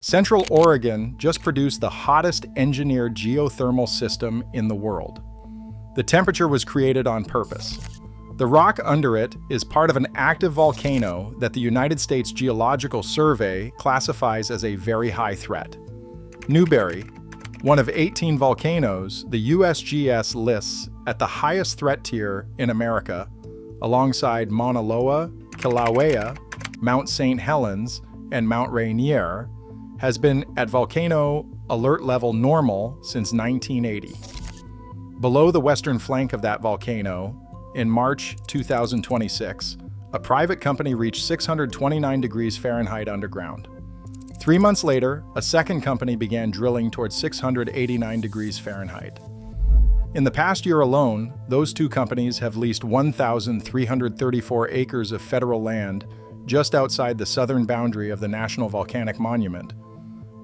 Central Oregon just produced the hottest engineered geothermal system in the world. The temperature was created on purpose. The rock under it is part of an active volcano that the United States Geological Survey classifies as a very high threat. Newberry, one of 18 volcanoes the USGS lists at the highest threat tier in America, alongside Mauna Loa, Kilauea, Mount St. Helens, and Mount Rainier, has been at volcano alert level normal since 1980. Below the western flank of that volcano, in March 2026, a private company reached 629 degrees Fahrenheit underground. 3 months later, a second company began drilling towards 689 degrees Fahrenheit. In the past year alone, those two companies have leased 1,334 acres of federal land just outside the southern boundary of the National Volcanic Monument,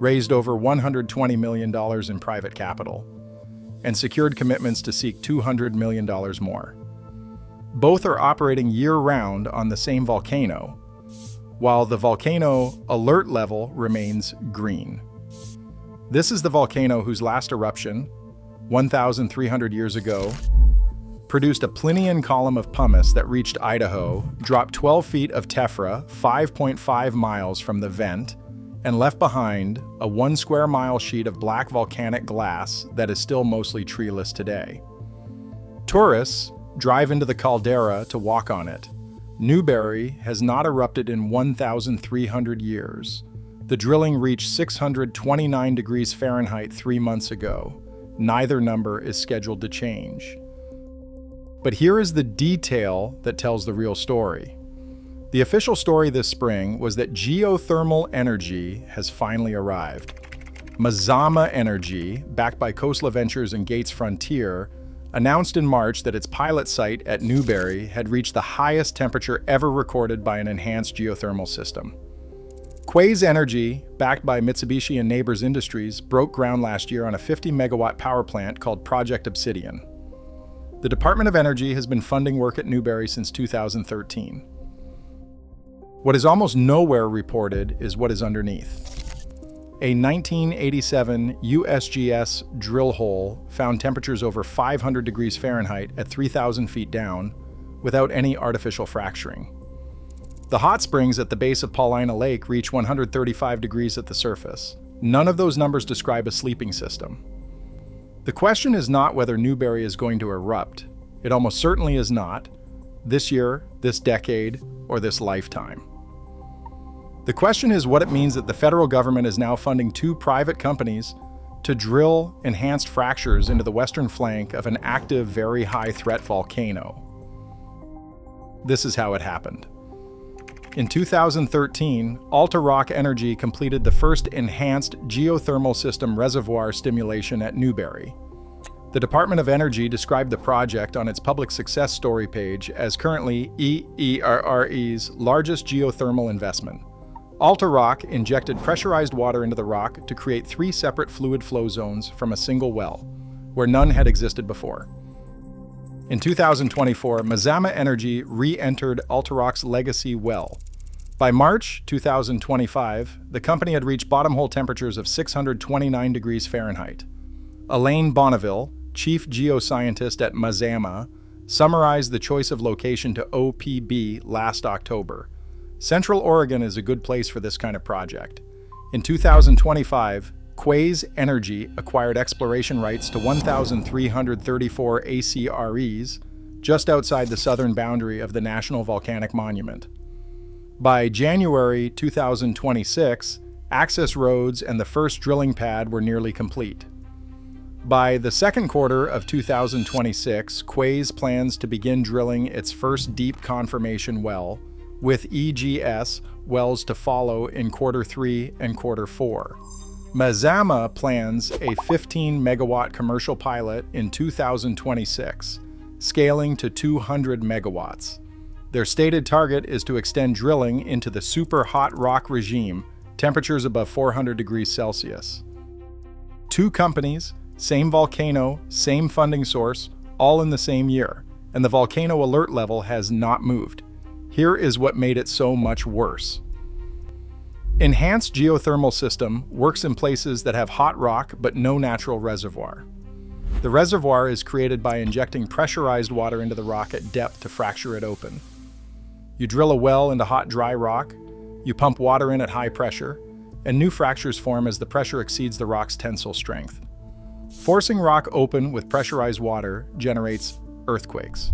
raised over $120 million in private capital, and secured commitments to seek $200 million more. Both are operating year-round on the same volcano, while the volcano alert level remains green. This is the volcano whose last eruption, 1,300 years ago, produced a Plinian column of pumice that reached Idaho, dropped 12 feet of tephra 5.5 miles from the vent, and left behind a 1 square mile sheet of black volcanic glass that is still mostly treeless today. Tourists drive into the Caldera to walk on it. Newberry has not erupted in 1,300 years. The drilling reached 629 degrees Fahrenheit 3 months ago. Neither number is scheduled to change. But here is the detail that tells the real story. The official story this spring was that geothermal energy has finally arrived. Mazama Energy, backed by Khosla Ventures and Gates Frontier, announced in March that its pilot site at Newberry had reached the highest temperature ever recorded by an enhanced geothermal system. Quaise Energy, backed by Mitsubishi and Nabors Industries, broke ground last year on a 50-megawatt power plant called Project Obsidian. The Department of Energy has been funding work at Newberry since 2013. What is almost nowhere reported is what is underneath. A 1987 USGS drill hole found temperatures over 500 degrees Fahrenheit at 3,000 feet down without any artificial fracturing. The hot springs at the base of Paulina Lake reach 135 degrees at the surface. None of those numbers describe a sleeping system. The question is not whether Newberry is going to erupt. It almost certainly is not, this year, this decade, or this lifetime. The question is what it means that the federal government is now funding 2 private companies to drill enhanced fractures into the western flank of an active, very high-threat volcano. This is how it happened. In 2013, AltaRock Energy completed the first enhanced geothermal system reservoir stimulation at Newberry. The Department of Energy described the project on its public success story page as currently EERE's largest geothermal investment. AltaRock injected pressurized water into the rock to create 3 separate fluid flow zones from a single well, where none had existed before. In 2024, Mazama Energy re-entered AltaRock's legacy well. By March 2025, the company had reached bottom hole temperatures of 629 degrees Fahrenheit. Alain Bonneville, chief geoscientist at Mazama, summarized the choice of location to OPB last October. Central Oregon is a good place for this kind of project. In 2025, Quaise Energy acquired exploration rights to 1,334 ACREs just outside the southern boundary of the National Volcanic Monument. By January 2026, access roads and the first drilling pad were nearly complete. By the second quarter of 2026, Quaise plans to begin drilling its first deep confirmation well, with EGS wells to follow in quarter 3 and quarter 4. Mazama plans a 15-megawatt commercial pilot in 2026, scaling to 200 megawatts. Their stated target is to extend drilling into the SuperHot Rock regime, temperatures above 400 degrees Celsius. 2 companies, same volcano, same funding source, all in the same year, and the volcano alert level has not moved. Here is what made it so much worse. Enhanced geothermal system works in places that have hot rock but no natural reservoir. The reservoir is created by injecting pressurized water into the rock at depth to fracture it open. You drill a well into hot, dry rock, you pump water in at high pressure, and new fractures form as the pressure exceeds the rock's tensile strength. Forcing rock open with pressurized water generates earthquakes.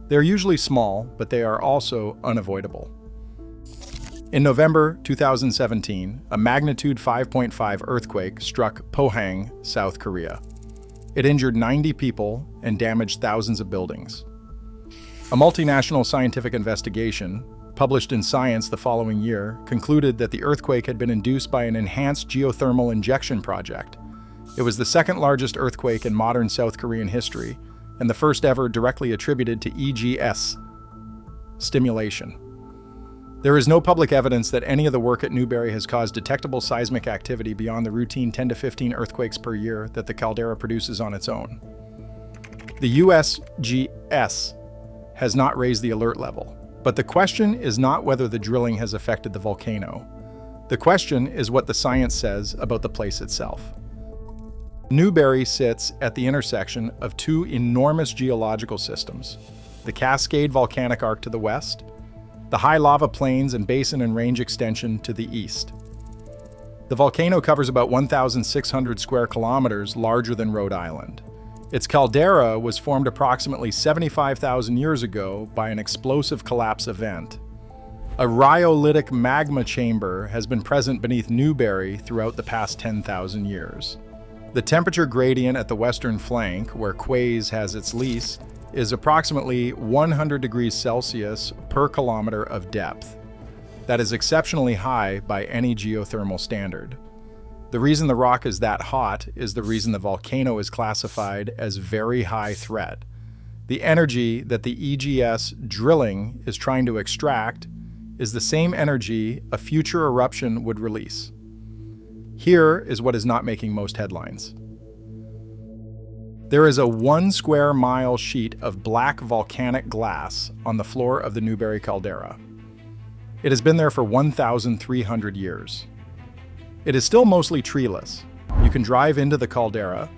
They're usually small, but they are also unavoidable. In November 2017, a magnitude 5.5 earthquake struck Pohang, South Korea. It injured 90 people and damaged thousands of buildings. A multinational scientific investigation, published in Science the following year, concluded that the earthquake had been induced by an enhanced geothermal injection project. It was the second largest earthquake in modern South Korean history, and the first ever directly attributed to EGS stimulation. There is no public evidence that any of the work at Newberry has caused detectable seismic activity beyond the routine 10 to 15 earthquakes per year that the caldera produces on its own. The USGS has not raised the alert level, but the question is not whether the drilling has affected the volcano. The question is what the science says about the place itself. Newberry sits at the intersection of two enormous geological systems, the Cascade Volcanic Arc to the west, the high lava plains and basin and range extension to the east. The volcano covers about 1,600 square kilometers, larger than Rhode Island. Its caldera was formed approximately 75,000 years ago by an explosive collapse event. A rhyolitic magma chamber has been present beneath Newberry throughout the past 10,000 years. The temperature gradient at the western flank, where Quaise has its lease, is approximately 100 degrees Celsius per kilometer of depth. That is exceptionally high by any geothermal standard. The reason the rock is that hot is the reason the volcano is classified as very high threat. The energy that the EGS drilling is trying to extract is the same energy a future eruption would release. Here is what is not making most headlines. There is a 1 square mile sheet of black volcanic glass on the floor of the Newberry caldera. It has been there for 1,300 years. It is still mostly treeless. You can drive into the caldera,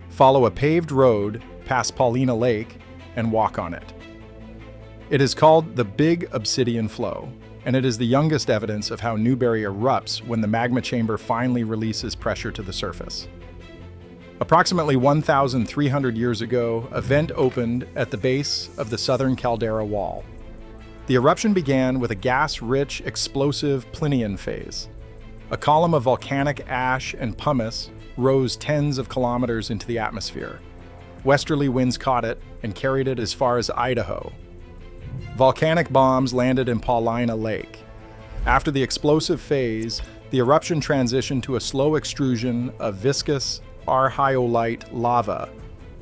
follow a paved road past Paulina Lake, and walk on it. It is called the Big Obsidian Flow, and it is the youngest evidence of how Newberry erupts when the magma chamber finally releases pressure to the surface. Approximately 1,300 years ago, a vent opened at the base of the southern caldera wall. The eruption began with a gas-rich, explosive Plinian phase. A column of volcanic ash and pumice rose tens of kilometers into the atmosphere. Westerly winds caught it and carried it as far as Idaho. Volcanic bombs landed in Paulina Lake. After the explosive phase, the eruption transitioned to a slow extrusion of viscous arhyolite lava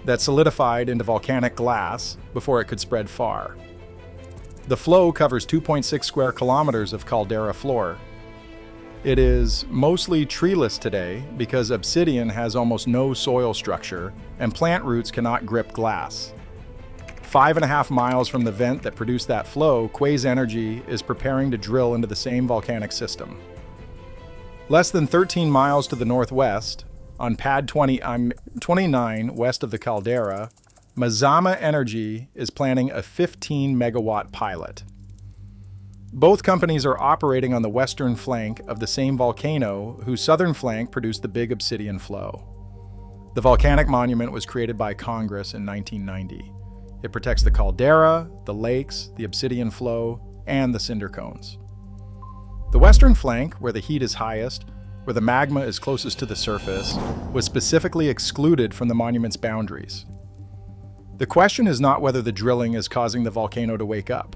that solidified into volcanic glass before it could spread far. The flow covers 2.6 square kilometers of caldera floor. It is mostly treeless today because obsidian has almost no soil structure and plant roots cannot grip glass. 5.5 miles from the vent that produced that flow, Quaise Energy is preparing to drill into the same volcanic system. Less than 13 miles to the northwest, on pad 29 west of the caldera, Mazama Energy is planning a 15 megawatt pilot. Both companies are operating on the western flank of the same volcano whose southern flank produced the Big Obsidian Flow. The volcanic monument was created by Congress in 1990. It protects the caldera, the lakes, the Obsidian Flow, and the cinder cones. The western flank, where the heat is highest, where the magma is closest to the surface, was specifically excluded from the monument's boundaries. The question is not whether the drilling is causing the volcano to wake up.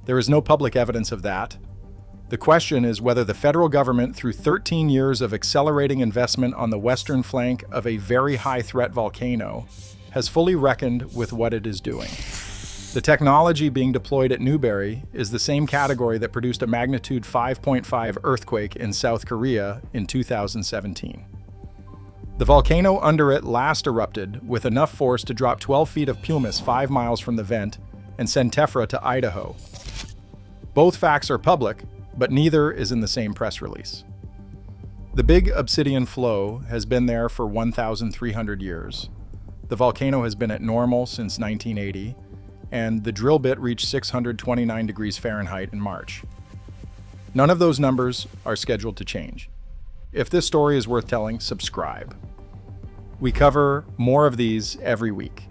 There is no public evidence of that. The question is whether the federal government, through 13 years of accelerating investment on the western flank of a very high-threat volcano, has fully reckoned with what it is doing. The technology being deployed at Newberry is the same category that produced a magnitude 5.5 earthquake in South Korea in 2017. The volcano under it last erupted with enough force to drop 12 feet of pumice 5 miles from the vent and send tephra to Idaho. Both facts are public, but neither is in the same press release. The big Obsidian Flow has been there for 1,300 years. The volcano has been at normal since 1980, and the drill bit reached 629 degrees Fahrenheit in March. None of those numbers are scheduled to change. If this story is worth telling, subscribe. We cover more of these every week.